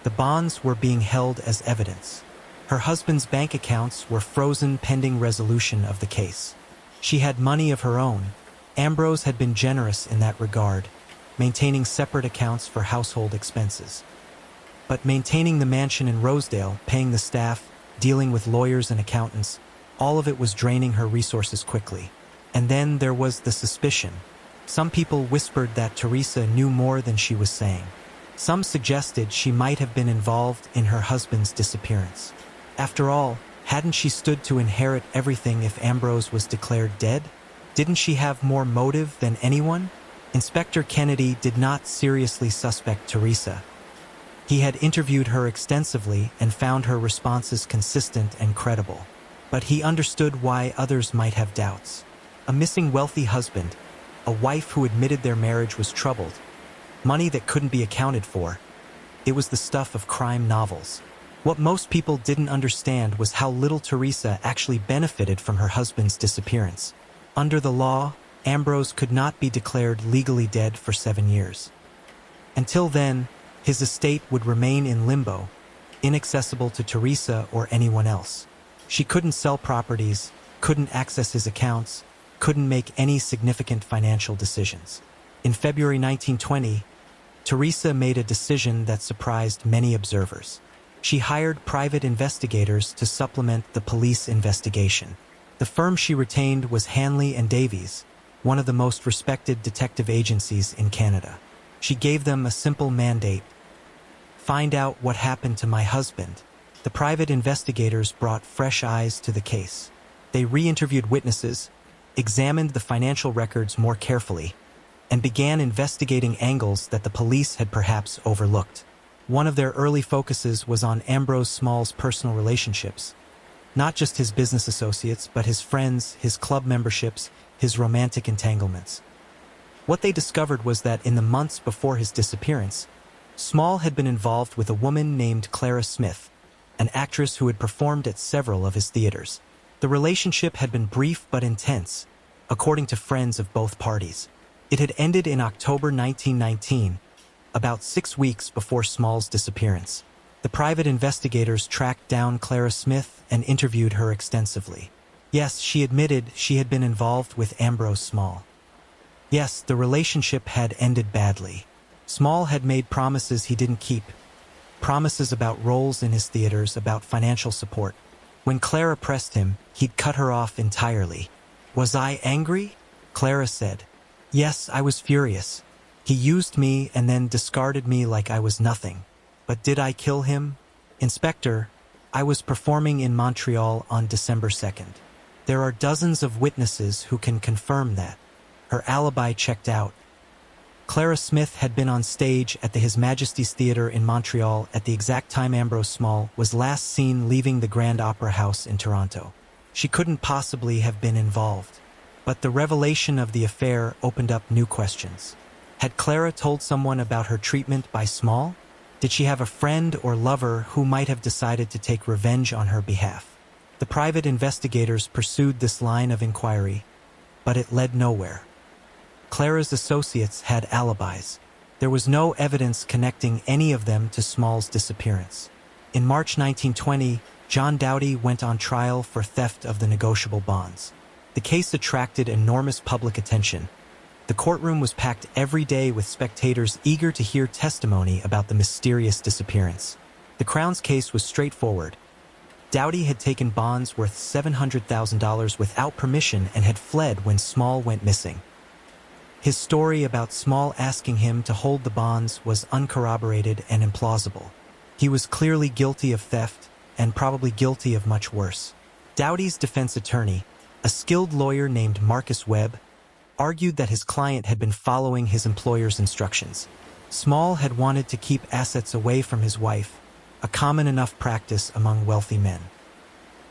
The bonds were being held as evidence. Her husband's bank accounts were frozen pending resolution of the case. She had money of her own. Ambrose had been generous in that regard, maintaining separate accounts for household expenses. But maintaining the mansion in Rosedale, paying the staff, dealing with lawyers and accountants, all of it was draining her resources quickly. And then there was the suspicion. Some people whispered that Teresa knew more than she was saying. Some suggested she might have been involved in her husband's disappearance. After all, hadn't she stood to inherit everything if Ambrose was declared dead? Didn't she have more motive than anyone? Inspector Kennedy did not seriously suspect Teresa. He had interviewed her extensively and found her responses consistent and credible. But he understood why others might have doubts. A missing wealthy husband, a wife who admitted their marriage was troubled, money that couldn't be accounted for. It was the stuff of crime novels. What most people didn't understand was how little Teresa actually benefited from her husband's disappearance. Under the law, Ambrose could not be declared legally dead for 7 years. Until then, his estate would remain in limbo, inaccessible to Teresa or anyone else. She couldn't sell properties, couldn't access his accounts, couldn't make any significant financial decisions. In February 1920, Teresa made a decision that surprised many observers. She hired private investigators to supplement the police investigation. The firm she retained was Hanley and Davies, one of the most respected detective agencies in Canada. She gave them a simple mandate: find out what happened to my husband. The private investigators brought fresh eyes to the case. They re-interviewed witnesses, examined the financial records more carefully, and began investigating angles that the police had perhaps overlooked. One of their early focuses was on Ambrose Small's personal relationships. Not just his business associates, but his friends, his club memberships, his romantic entanglements. What they discovered was that in the months before his disappearance, Small had been involved with a woman named Clara Smith, an actress who had performed at several of his theaters. The relationship had been brief but intense, according to friends of both parties. It had ended in October 1919, about 6 weeks before Small's disappearance. The private investigators tracked down Clara Smith and interviewed her extensively. Yes, she admitted she had been involved with Ambrose Small. Yes, the relationship had ended badly. Small had made promises he didn't keep. Promises about roles in his theaters, about financial support. When Clara pressed him, he'd cut her off entirely. Was I angry? Clara said. Yes, I was furious. He used me and then discarded me like I was nothing. But did I kill him? Inspector, I was performing in Montreal on December 2nd. There are dozens of witnesses who can confirm that. Her alibi checked out. Clara Smith had been on stage at the His Majesty's Theatre in Montreal at the exact time Ambrose Small was last seen leaving the Grand Opera House in Toronto. She couldn't possibly have been involved. But the revelation of the affair opened up new questions. Had Clara told someone about her treatment by Small? Did she have a friend or lover who might have decided to take revenge on her behalf? The private investigators pursued this line of inquiry, but it led nowhere. Clara's associates had alibis. There was no evidence connecting any of them to Small's disappearance. In March 1920, John Doughty went on trial for theft of the negotiable bonds. The case attracted enormous public attention. The courtroom was packed every day with spectators eager to hear testimony about the mysterious disappearance. The Crown's case was straightforward. Doughty had taken bonds worth $700,000 without permission and had fled when Small went missing. His story about Small asking him to hold the bonds was uncorroborated and implausible. He was clearly guilty of theft and probably guilty of much worse. Doughty's defense attorney, a skilled lawyer named Marcus Webb, argued that his client had been following his employer's instructions. Small had wanted to keep assets away from his wife, a common enough practice among wealthy men.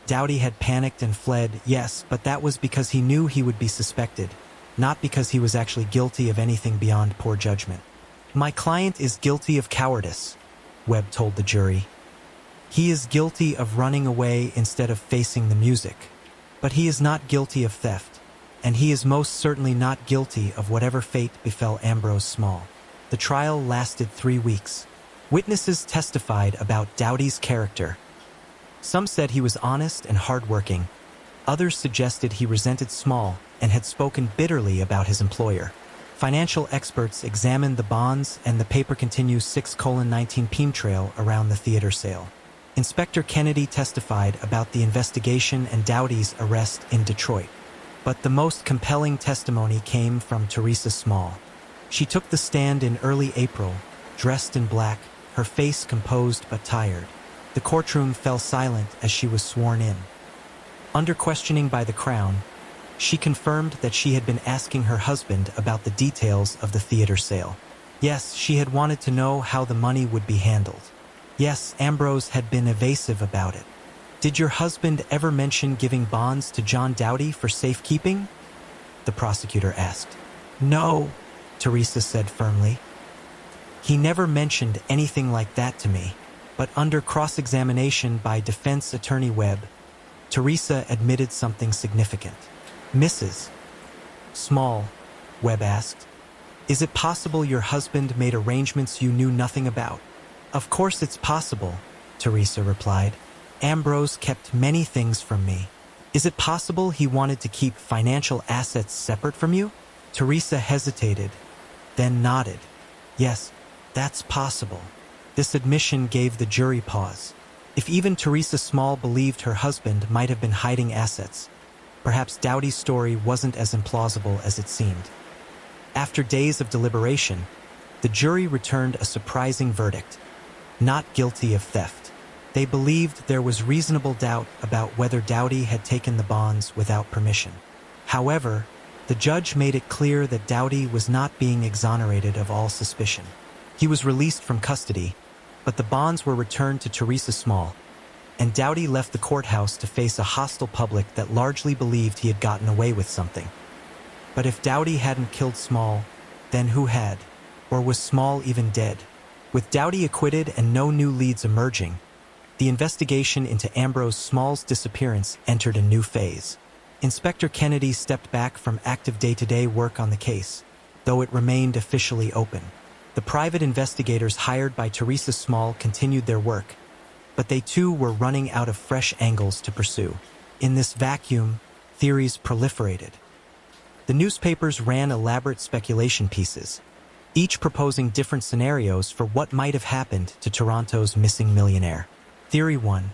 Doughty had panicked and fled, yes, but that was because he knew he would be suspected, not because he was actually guilty of anything beyond poor judgment. "My client is guilty of cowardice," Webb told the jury. "He is guilty of running away instead of facing the music. But he is not guilty of theft, and he is most certainly not guilty of whatever fate befell Ambrose Small." The trial lasted 3 weeks. Witnesses testified about Doughty's character. Some said he was honest and hardworking. Others suggested he resented Small and had spoken bitterly about his employer. Financial experts examined the bonds and the paper continues 6:19 Peam Trail around the theater sale. Inspector Kennedy testified about the investigation and Doughty's arrest in Detroit. But the most compelling testimony came from Teresa Small. She took the stand in early April, dressed in black, her face composed but tired. The courtroom fell silent as she was sworn in. Under questioning by the Crown, she confirmed that she had been asking her husband about the details of the theater sale. Yes, she had wanted to know how the money would be handled. Yes, Ambrose had been evasive about it. "Did your husband ever mention giving bonds to John Doughty for safekeeping?" the prosecutor asked. "No," Teresa said firmly. "He never mentioned anything like that to me." But under cross-examination by defense attorney Webb, Teresa admitted something significant. "Mrs. Small," Webb asked, "is it possible your husband made arrangements you knew nothing about?" "Of course it's possible," Teresa replied. "Ambrose kept many things from me." "Is it possible he wanted to keep financial assets separate from you?" Teresa hesitated, then nodded. "Yes, that's possible." This admission gave the jury pause. If even Teresa Small believed her husband might have been hiding assets, perhaps Doughty's story wasn't as implausible as it seemed. After days of deliberation, the jury returned a surprising verdict: not guilty of theft. They believed there was reasonable doubt about whether Doughty had taken the bonds without permission. However, the judge made it clear that Doughty was not being exonerated of all suspicion. He was released from custody, but the bonds were returned to Teresa Small, and Doughty left the courthouse to face a hostile public that largely believed he had gotten away with something. But if Doughty hadn't killed Small, then who had? Or was Small even dead? With Doughty acquitted and no new leads emerging, the investigation into Ambrose Small's disappearance entered a new phase. Inspector Kennedy stepped back from active day-to-day work on the case, though it remained officially open. The private investigators hired by Teresa Small continued their work, but they too were running out of fresh angles to pursue. In this vacuum, theories proliferated. The newspapers ran elaborate speculation pieces, each proposing different scenarios for what might have happened to Toronto's missing millionaire. Theory 1.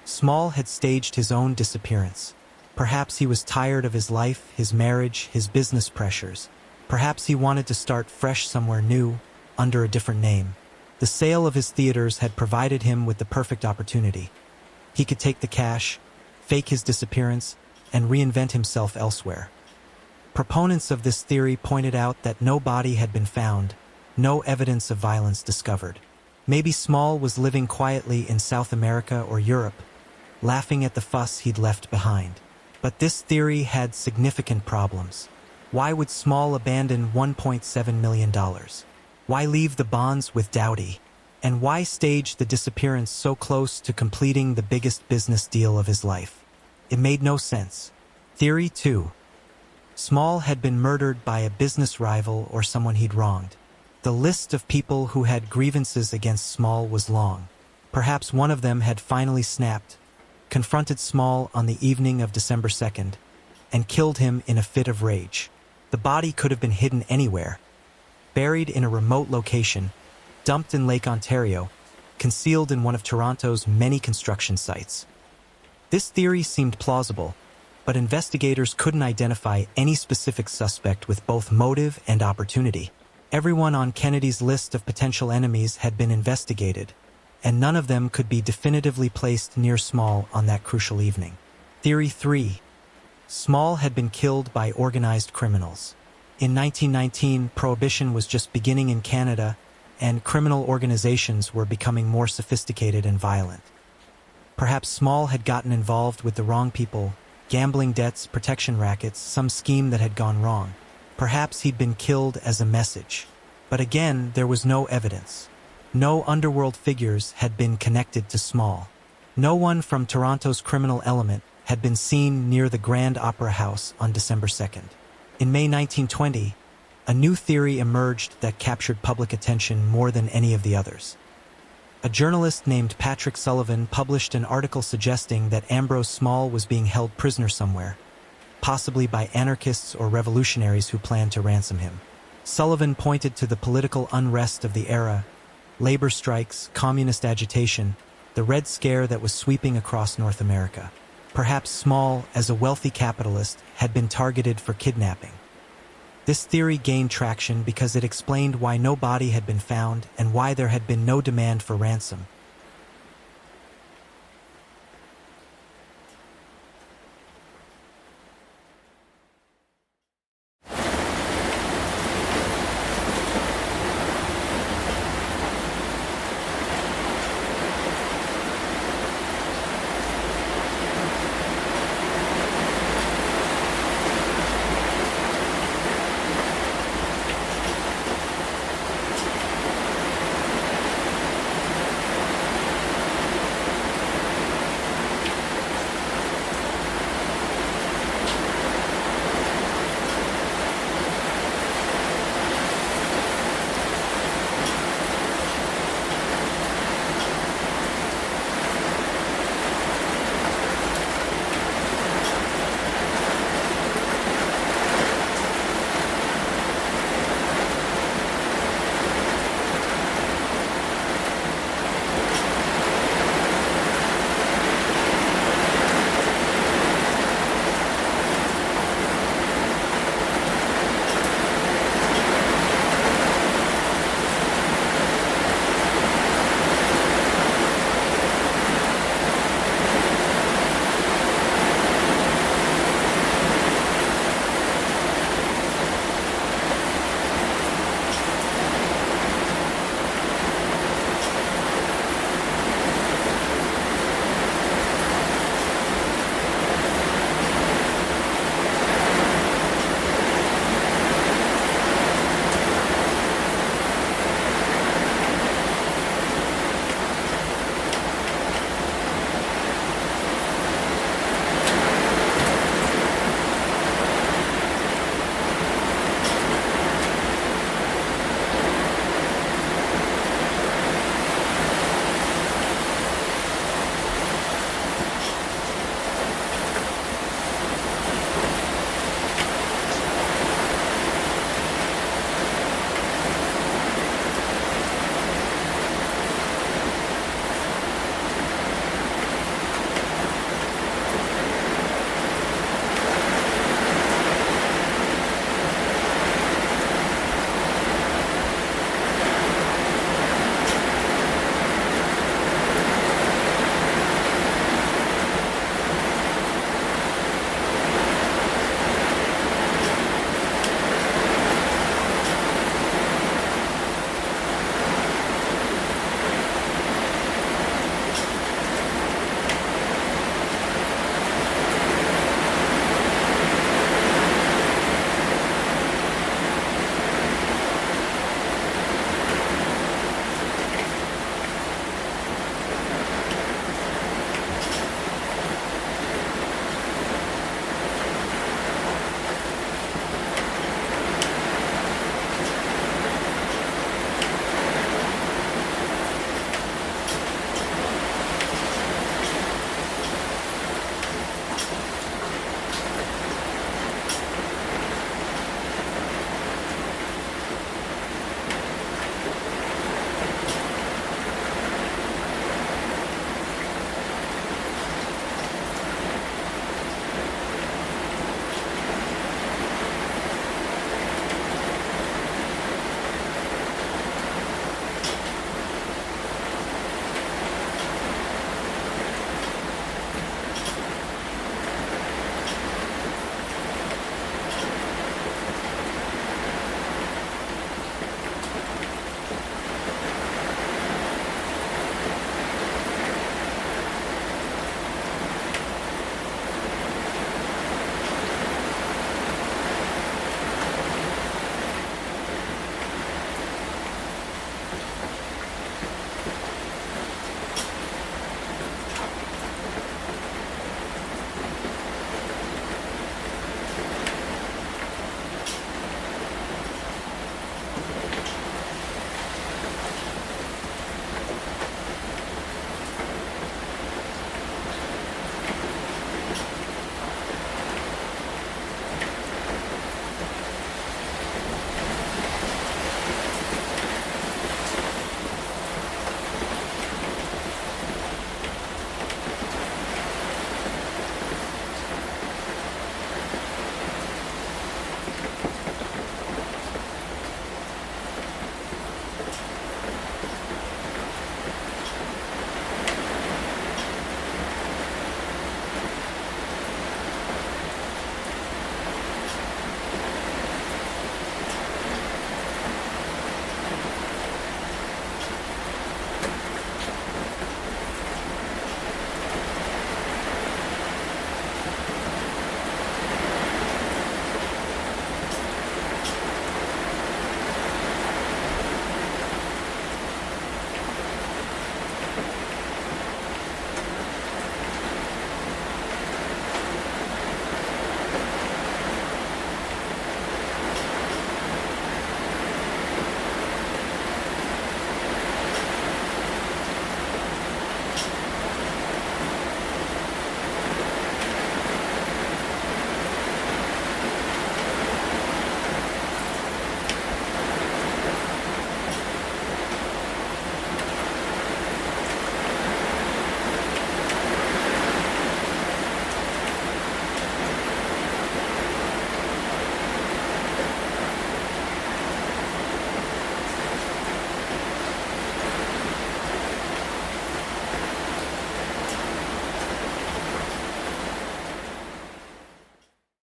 Small had staged his own disappearance. Perhaps he was tired of his life, his marriage, his business pressures. Perhaps he wanted to start fresh somewhere new, under a different name. The sale of his theaters had provided him with the perfect opportunity. He could take the cash, fake his disappearance, and reinvent himself elsewhere. Proponents of this theory pointed out that no body had been found, no evidence of violence discovered. Maybe Small was living quietly in South America or Europe, laughing at the fuss he'd left behind. But this theory had significant problems. Why would Small abandon $1.7 million? Why leave the bonds with Doughty? And why stage the disappearance so close to completing the biggest business deal of his life? It made no sense. Theory 2. Small had been murdered by a business rival or someone he'd wronged. The list of people who had grievances against Small was long. Perhaps one of them had finally snapped, confronted Small on the evening of December 2nd, and killed him in a fit of rage. The body could have been hidden anywhere, buried in a remote location, dumped in Lake Ontario, concealed in one of Toronto's many construction sites. This theory seemed plausible, but investigators couldn't identify any specific suspect with both motive and opportunity. Everyone on Kennedy's list of potential enemies had been investigated, and none of them could be definitively placed near Small on that crucial evening. Theory 3. Small had been killed by organized criminals. In 1919, Prohibition was just beginning in Canada, and criminal organizations were becoming more sophisticated and violent. Perhaps Small had gotten involved with the wrong people, gambling debts, protection rackets, some scheme that had gone wrong. Perhaps he'd been killed as a message. But again, there was no evidence. No underworld figures had been connected to Small. No one from Toronto's criminal element had been seen near the Grand Opera House on December 2nd. In May 1920, a new theory emerged that captured public attention more than any of the others. A journalist named Patrick Sullivan published an article suggesting that Ambrose Small was being held prisoner somewhere, possibly by anarchists or revolutionaries who planned to ransom him. Sullivan pointed to the political unrest of the era, labor strikes, communist agitation, the Red Scare that was sweeping across North America. Perhaps Small, as a wealthy capitalist, had been targeted for kidnapping. This theory gained traction because it explained why no body had been found and why there had been no demand for ransom.